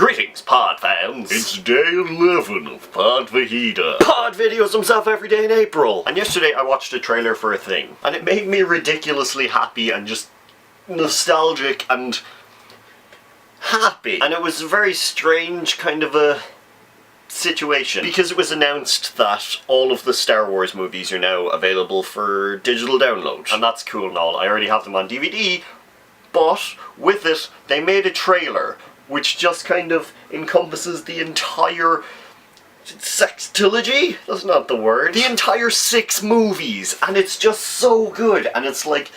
Greetings, Pod fans! It's day 11 of Pod Fajita. Pod videos himself every day in April! And yesterday I watched a trailer for a thing, and it made me ridiculously happy and just nostalgic and happy. And it was a very strange kind of a situation, because it was announced that all of the Star Wars movies are now available for digital download. And that's cool and all, I already have them on DVD, but with it, they made a trailer which just kind of encompasses the entire sextilogy? That's not the word. The entire 6 movies, and it's just so good. And it's like,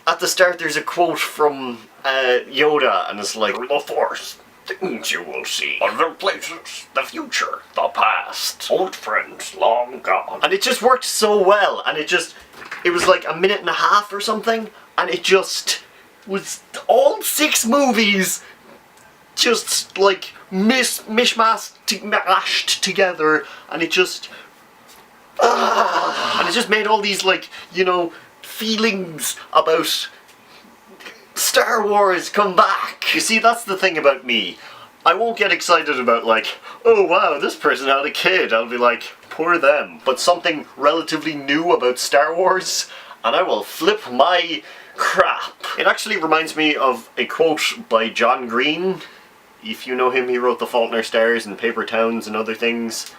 at the start there's a quote from Yoda, and it's like, "The Force, things you will see, other places, the future, the past, old friends long gone." And it just worked so well, and it was like a minute and a half or something, and it just was all 6 movies just like mashed together, and it just and it just made all these, like, you know, feelings about Star Wars come back. You see, that's the thing about me. I won't get excited about, like, oh wow, this person had a kid. I'll be like, poor them. But something relatively new about Star Wars, and I will flip my crap. It actually reminds me of a quote by John Green. If you know him, he wrote The Fault in Our Stars and Paper Towns and other things.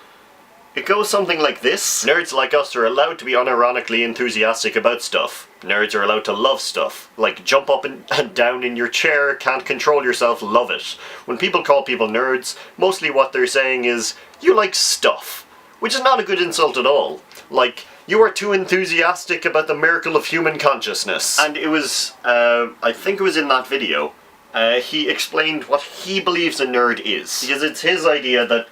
It goes something like this. Nerds like us are allowed to be unironically enthusiastic about stuff. Nerds are allowed to love stuff. Like, jump up and down in your chair, can't control yourself, love it. When people call people nerds, mostly what they're saying is, you like stuff. Which is not a good insult at all. Like, you are too enthusiastic about the miracle of human consciousness. And it was, I think it was in that video, he explained what he believes a nerd is. Because it's his idea that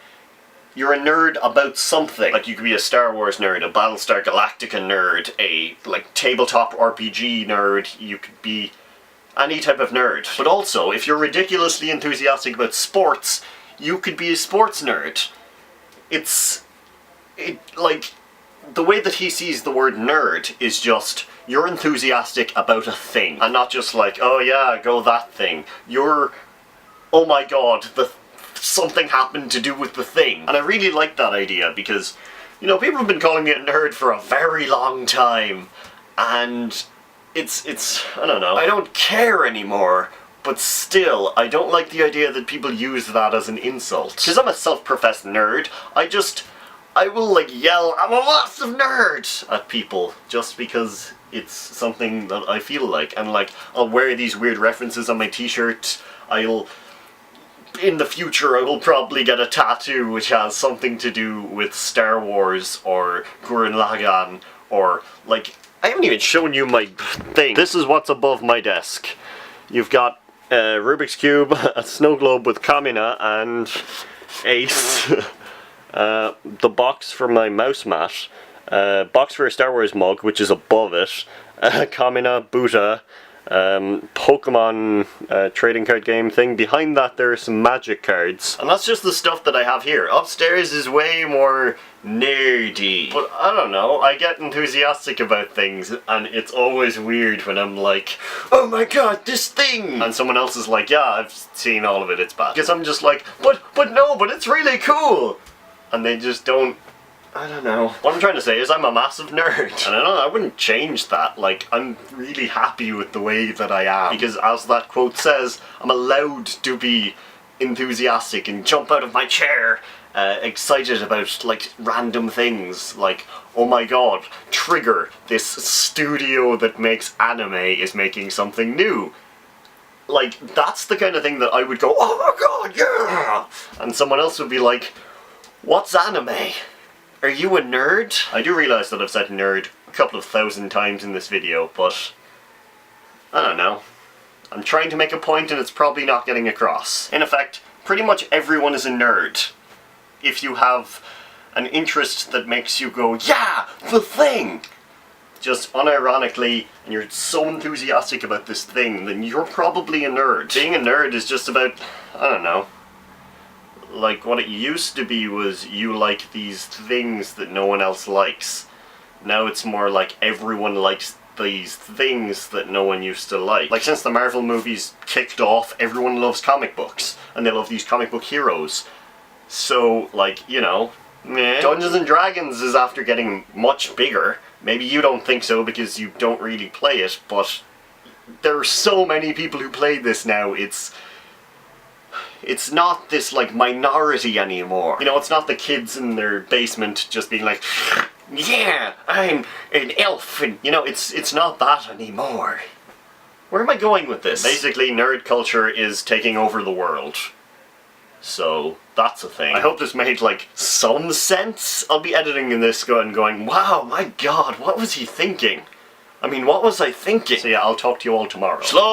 you're a nerd about something. Like, you could be a Star Wars nerd, a Battlestar Galactica nerd, a, like, tabletop RPG nerd, you could be any type of nerd. But also, if you're ridiculously enthusiastic about sports, you could be a sports nerd. Like, the way that he sees the word nerd is just, you're enthusiastic about a thing, and not just like, oh yeah, go that thing. You're, oh my god, something happened to do with the thing. And I really like that idea, because, you know, people have been calling me a nerd for a very long time, and it's, I don't know, I don't care anymore, but still, I don't like the idea that people use that as an insult. Because I'm a self-professed nerd, I will, like, yell, "I'm a massive nerd!" at people, just because it's something that I feel like. And, like, I'll wear these weird references on my t-shirt. In the future, I will probably get a tattoo which has something to do with Star Wars, or Gurren Lagann, or, like, I haven't even shown you my thing. This is what's above my desk. You've got a Rubik's Cube, a snow globe with Kamina, and Ace. The box for my mouse mat, box for a Star Wars mug, which is above it, Kamina, Buddha, Pokemon trading card game thing. Behind that there are some magic cards. And that's just the stuff that I have here. Upstairs is way more nerdy. But I don't know, I get enthusiastic about things, and it's always weird when I'm like, oh my god, this thing! And someone else is like, yeah, I've seen all of it, it's bad. Because I'm just like, but it's really cool! And they just don't, I don't know. What I'm trying to say is I'm a massive nerd. And I wouldn't change that. Like, I'm really happy with the way that I am. Because as that quote says, I'm allowed to be enthusiastic and jump out of my chair, excited about, like, random things. Like, oh my god, Trigger, this studio that makes anime, is making something new. Like, that's the kind of thing that I would go, oh my god, yeah! And someone else would be like, what's anime? Are you a nerd? I do realise that I've said nerd a couple of thousand times in this video, but I don't know. I'm trying to make a point and it's probably not getting across. In effect, pretty much everyone is a nerd. If you have an interest that makes you go, yeah, the thing! Just unironically, and you're so enthusiastic about this thing, then you're probably a nerd. Being a nerd is just about, I don't know, like, what it used to be was you like these things that no one else likes. Now it's more like everyone likes these things that no one used to like. Like, since the Marvel movies kicked off, everyone loves comic books, and they love these comic book heroes. So, like, you know, meh. Dungeons and Dragons is after getting much bigger. Maybe you don't think so because you don't really play it, but there are so many people who play this now, it's not this, like, minority anymore. You know, it's not the kids in their basement just being like, yeah, I'm an elf, and, you know, it's not that anymore. Where am I going with this? Basically, nerd culture is taking over the world. So, that's a thing. I hope this made, like, some sense. I'll be editing in this and going, wow, my god, what was he thinking? I mean, what was I thinking? So yeah, I'll talk to you all tomorrow. Slán!